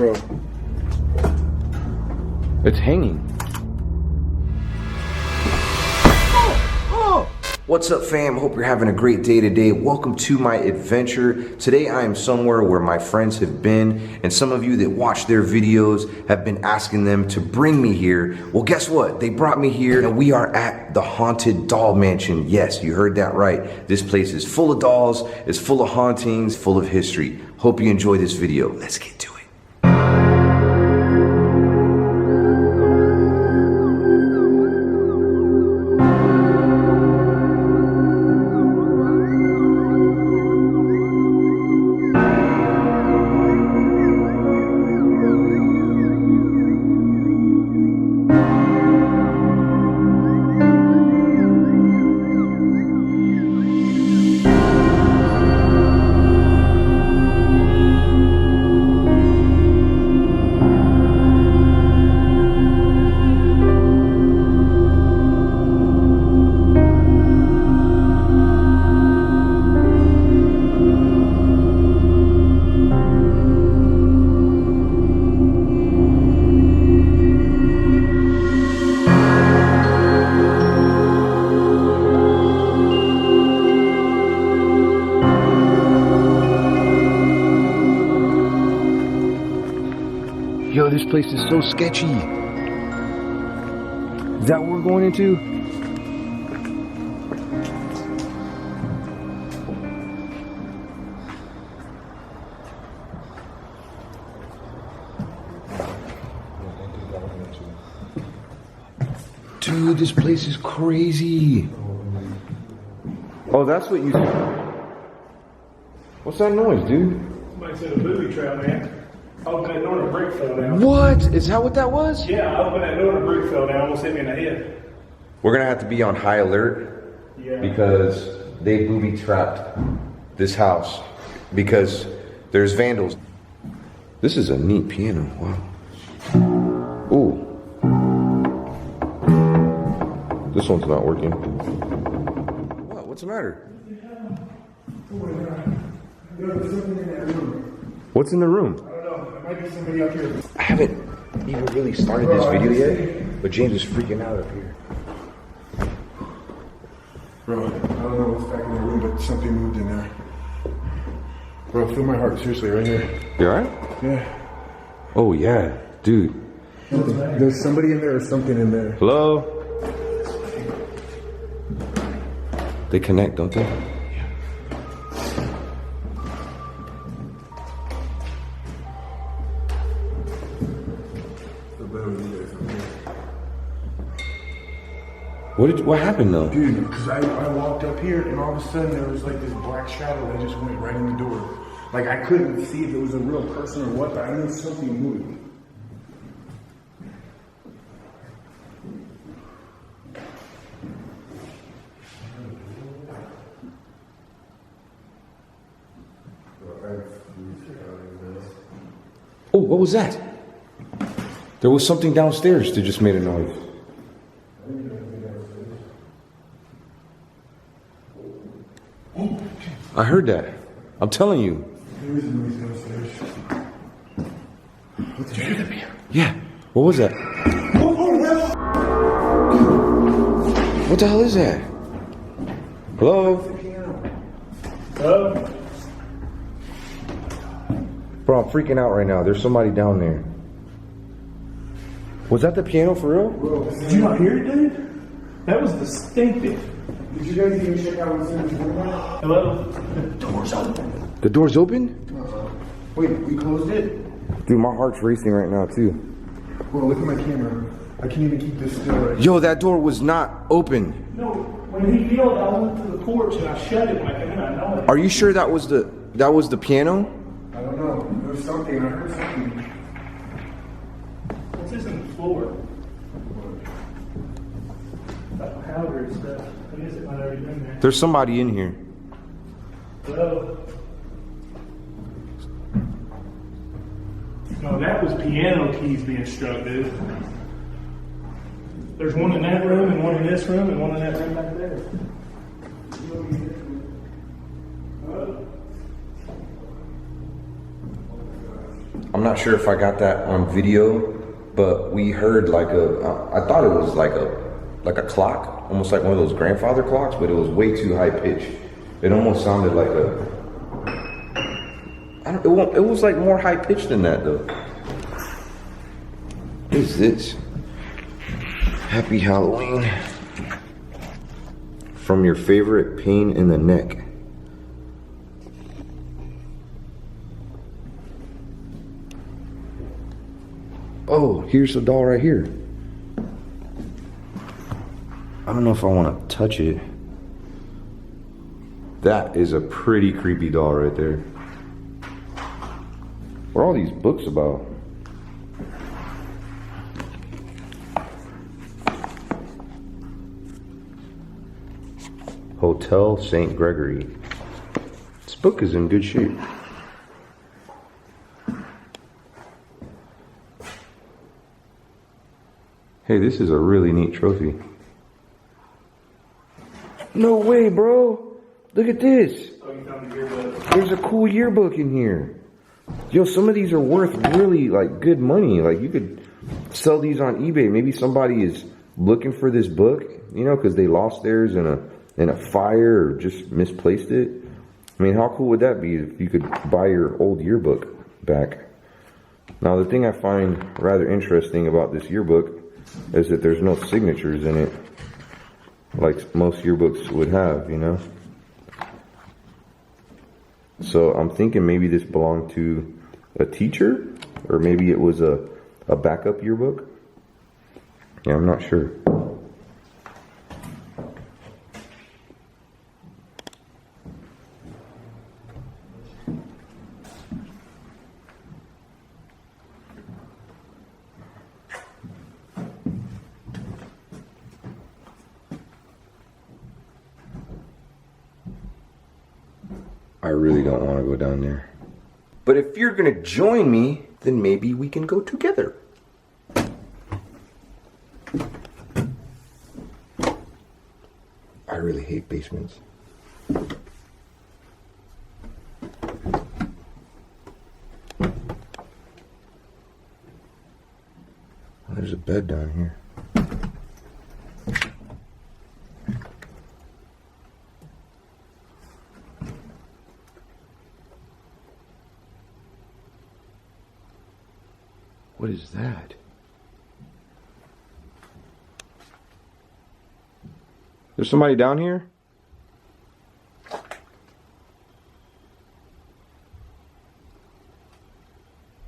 Bro. It's hanging. What's up, fam? Hope you're having a great day today. Welcome to my adventure. Today I am somewhere where my friends have been, and some of you that watch their videos have been asking them to bring me here. Well, guess what? They brought me here, and we are at the Haunted Doll Mansion. Yes, you heard that right. This place is full of dolls, it's full of hauntings, full of history. Hope you enjoy this video. Let's get to it. Yo, this place is so sketchy. Is that what we're going into? Dude, this place is crazy. Oh, that's what you said. What's that noise, dude? Somebody said a booby trap, man. I opened that door and a brick fell down. What? Is that what that was? Yeah, I opened that door and a brick fell down, almost hit me in the head. We're gonna have to be on high alert because they booby trapped this house because there's vandals. This is a neat piano. Wow. Ooh. This one's not working. What? What's the matter? What's in the room? Might be somebody up here. I haven't even really started this video yet, but James is freaking out up here. Bro, I don't know what's back in the room, but something moved in there. Bro, feel my heart, seriously, right here. You alright? Yeah. Oh yeah, dude. There's somebody in there or something in there. Hello? They connect, don't they? What happened though? Dude, because I walked up here and all of a sudden there was like this black shadow that just went right in the door. Like I couldn't see if it was a real person or what, but I knew something moved. Oh, what was that? There was something downstairs that just made a noise. I heard that. I'm telling you. There is a noise downstairs. What the heck? Yeah. What was that? What the hell is that? Hello? Hello? Bro, I'm freaking out right now. There's somebody down there. Was that the piano for real? Bro, Did you not hear it, dude? That was distinctive. did you guys even check out what's in this room? Hello? The door's open. The door's open? Wait, we closed it? Dude, my heart's racing right now too. Bro, look at my camera. I can't even keep this still right. Yo, that door was not open. No, when he yelled, I went to the porch and I shut it when I came in. I know it. Are you sure that was the piano? I don't know. There was something. I heard something. What's this in the floor? That powder stuff. I guess it might already been there. There's somebody in here. Hello? No, that was piano keys being struck, dude. There's one in that room, and one in this room, and one in that room back there. I'm I'm not sure if I got that on video, but we heard like I thought it was like a clock, almost like one of those grandfather clocks, but it was way too high pitched. It almost sounded like it was like more high pitched than that though. What is this? Happy Halloween. From your favorite pain in the neck. Oh, here's the doll right here. I don't know if I want to touch it. That is a pretty creepy doll right there. What are all these books about? Hotel St. Gregory. This book is in good shape. Hey, this is a really neat trophy. No way, bro. Look at this. Oh, you found the yearbook. There's a cool yearbook in here. Yo, some of these are worth really like good money. Like you could sell these on eBay. Maybe somebody is looking for this book, you know, because they lost theirs in a fire or just misplaced it. I mean, how cool would that be if you could buy your old yearbook back? Now, the thing I find rather interesting about this yearbook is that there's no signatures in it like most yearbooks would have, you know? So I'm thinking maybe this belonged to a teacher, or maybe it was a backup yearbook. Yeah, I'm not sure. I really don't want to go down there. But if you're going to join me, then maybe we can go together. I really hate basements. There's a bed down here. What is that? There's somebody down here?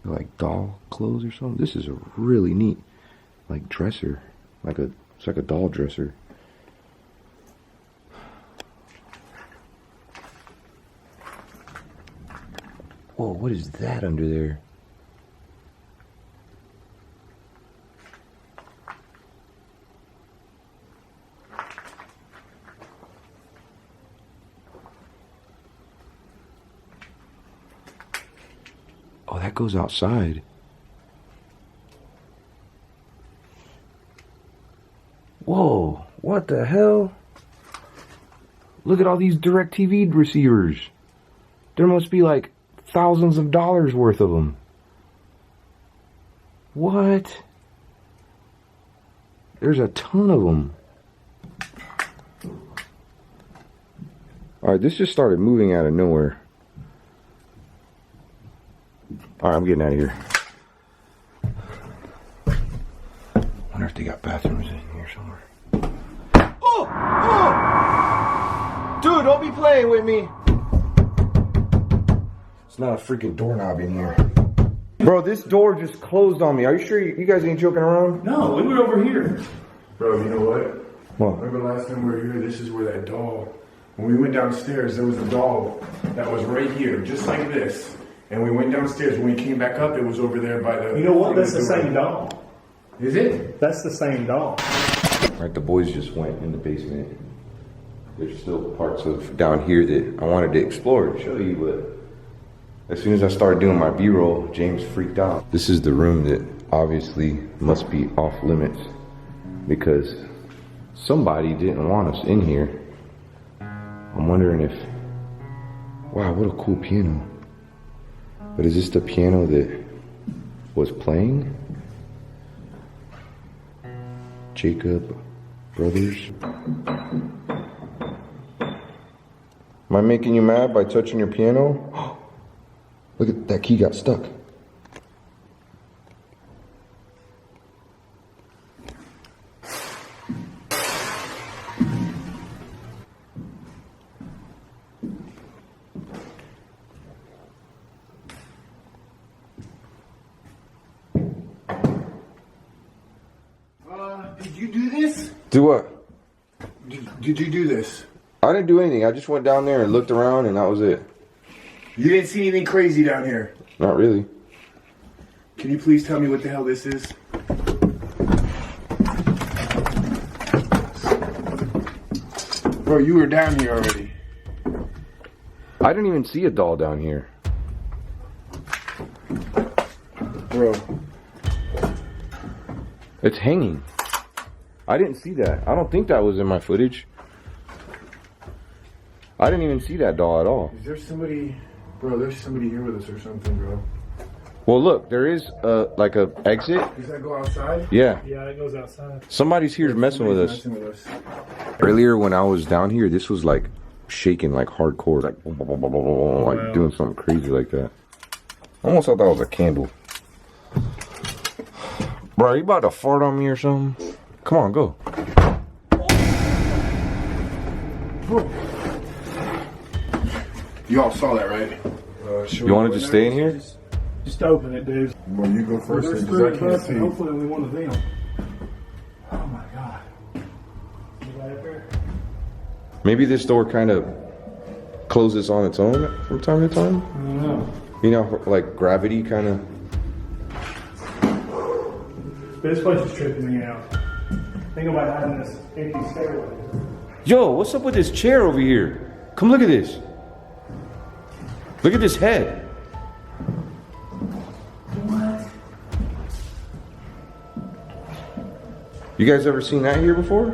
Like doll clothes or something? This is a really neat, like, dresser. It's like a doll dresser. Whoa, what is that under there? Oh, that goes outside. Whoa, what the hell? Look at all these DirecTV receivers. There must be like thousands of dollars worth of them. What? There's a ton of them. Alright, this just started moving out of nowhere. Alright, I'm getting out of here. Wonder if they got bathrooms in here somewhere. Oh! Oh! Dude, don't be playing with me! It's not a freaking doorknob in here. Bro, this door just closed on me. Are you sure you guys ain't joking around? No, we were over here. Bro, you know what? What? Remember last time we were here, this is where that doll, when we went downstairs, there was a doll that was right here, just like this. And we went downstairs. When we came back up, it was over there by the... You know what? That's the same doll. Is it? That's the same doll. Alright, the boys just went in the basement. There's still parts of down here that I wanted to explore and show you, but as soon as I started doing my B-roll, James freaked out. This is the room that obviously must be off limits because somebody didn't want us in here. I'm wondering if... Wow, what a cool piano. But is this the piano that was playing. Jacob Brothers. Am I making you mad by touching your piano? Look at that key got stuck. Did you do this? Do what? Did you do this? I didn't do anything. I just went down there and looked around and that was it. You didn't see anything crazy down here? Not really. Can you please tell me what the hell this is? Bro, you were down here already. I didn't even see a doll down here. Bro. It's hanging. I didn't see that. I don't think that was in my footage. I didn't even see that doll at all. Is there somebody... Bro, there's somebody here with us or something, bro. Well, look, there is like a exit. Does that go outside? Yeah. Yeah, it goes outside. Somebody's here messing with us. Earlier when I was down here, this was like shaking like hardcore, like like doing something crazy like that. I almost thought that was a candle. Bro, are you about to fart on me or something? Come on, go. You all saw that, right? You want to just stay in here? Just open it, dude. Well, you go first, There's because 3 I of can't us, see. and hopefully only one of them. Oh my God. You right up there? Maybe this door kind of closes on its own from time to time. I don't know. You know, like gravity kind of. But this place is tripping me out. Think about having this empty stairway. Yo, what's up with this chair over here? Come look at this. Look at this head. What? You guys ever seen that here before?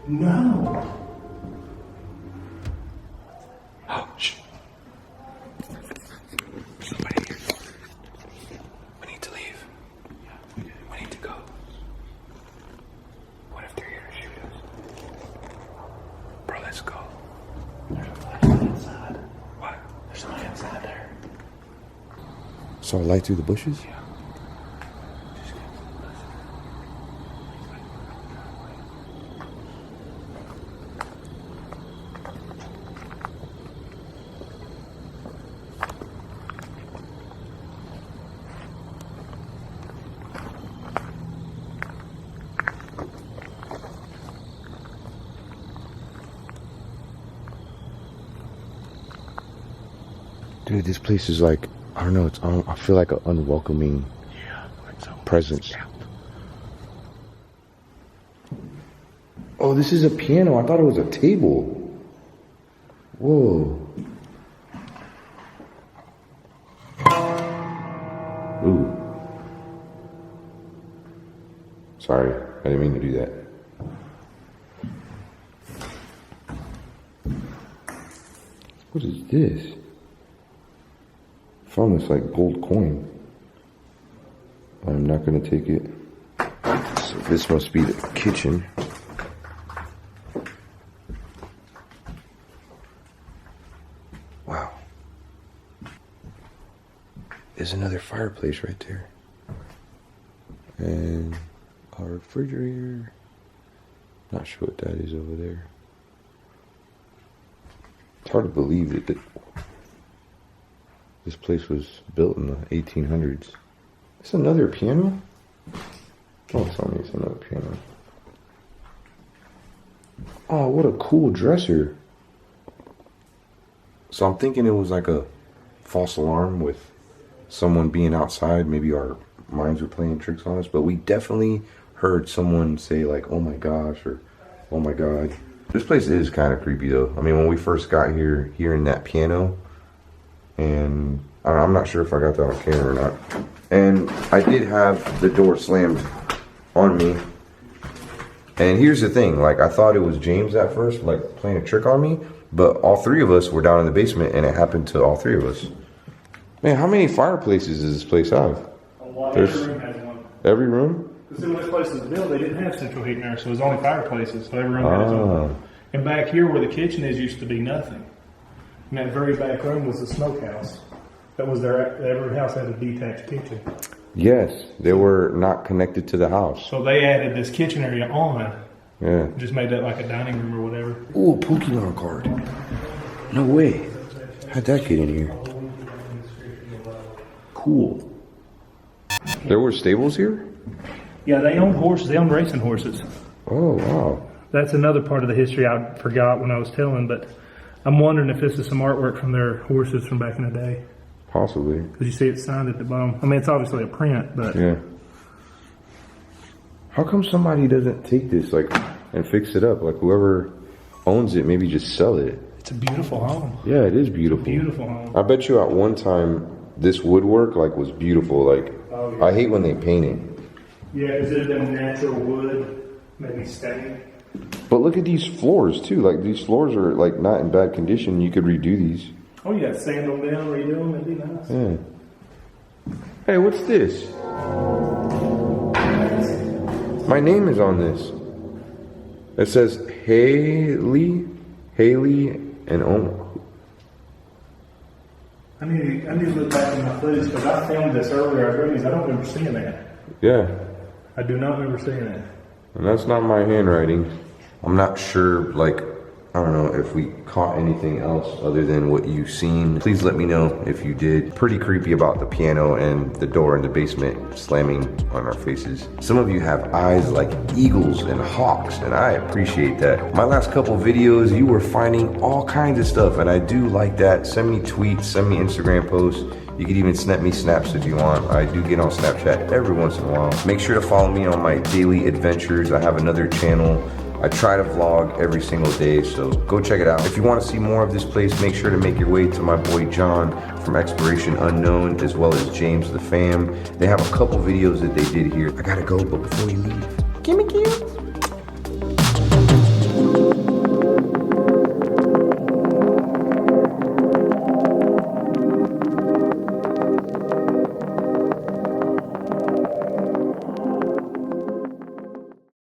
No. Oh, shh. Somebody here. We need to leave. We need to go. What if they're here to shoot us? Bro, let's go. There's a flashlight inside. What? There's somebody inside there. Saw a light through the bushes? Yeah. Dude, this place is like, I don't know, I feel like an unwelcoming presence. Oh, this is a piano. I thought it was a table. Whoa. Ooh. Sorry, I didn't mean to do that. What is this? Found this like gold coin. I'm not gonna take it. So this must be the kitchen. Wow. There's another fireplace right there. And our refrigerator. Not sure what that is over there. It's hard to believe that this place was built in the 1800s. It's another piano? Don't tell me it's another piano. Oh, what a cool dresser. So I'm thinking it was like a false alarm with someone being outside. Maybe our minds were playing tricks on us, but we definitely heard someone say like, oh my gosh, or oh my God. This place is kind of creepy though. I mean, when we first got here, hearing that piano, and I'm not sure if I got that on camera or not. And I did have the door slammed on me. And here's the thing, like I thought it was James at first, like playing a trick on me, but all three of us were down in the basement and it happened to all three of us. Man, how many fireplaces does this place have? A Well, There's- every room has one. Every room? Because when this place was built, they didn't have central heating there, so it was only fireplaces. So every room had its Ah. own. And back here where the kitchen is used to be nothing. And that very back room was the smokehouse. That was every house had a detached kitchen. Yes, they were not connected to the house. So they added this kitchen area on, Yeah. just made that like a dining room or whatever. Ooh, a Pokemon card. No way. How'd that get in here? Cool. There were stables here? Yeah, they owned horses. They owned racing horses. Oh, wow. That's another part of the history I forgot when I was telling, but I'm wondering if this is some artwork from their horses from back in the day. Possibly. Because you see it signed at the bottom. I mean, it's obviously a print, but Yeah. How come somebody doesn't take this, like, and fix it up? Like, whoever owns it, maybe just sell it. it's a beautiful home. Yeah, it is beautiful. Beautiful home. I bet you at one time, this woodwork, like, was beautiful. Like, Oh, yeah. I hate when they paint it. Yeah, is it a natural wood, maybe stained? But look at these floors, too. Like, these floors are, like, not in bad condition. You could redo these. Oh, yeah, sand them down, redo them, it'd be nice. Yeah. Hey, what's this? My name is on this. It says Haley, and Omar. I need to look back in my footage because I filmed this earlier. I don't remember seeing that. Yeah, I do not remember seeing that. and that's not my handwriting. I'm not sure, like, I don't know if we caught anything else other than what you've seen. Please let me know if you did. Pretty creepy about the piano and the door in the basement slamming on our faces. Some of you have eyes like eagles and hawks, and I appreciate that. My last couple videos, you were finding all kinds of stuff, and I do like that. Send me tweets, send me Instagram posts. You can even snap me snaps if you want. I do get on Snapchat every once in a while. Make sure to follow me on my daily adventures. I have another channel. I try to vlog every single day, so go check it out. If you want to see more of this place, make sure to make your way to my boy John from Exploration Unknown, as well as James the Fam. They have a couple videos that they did here. I gotta go, but before you leave, gimme.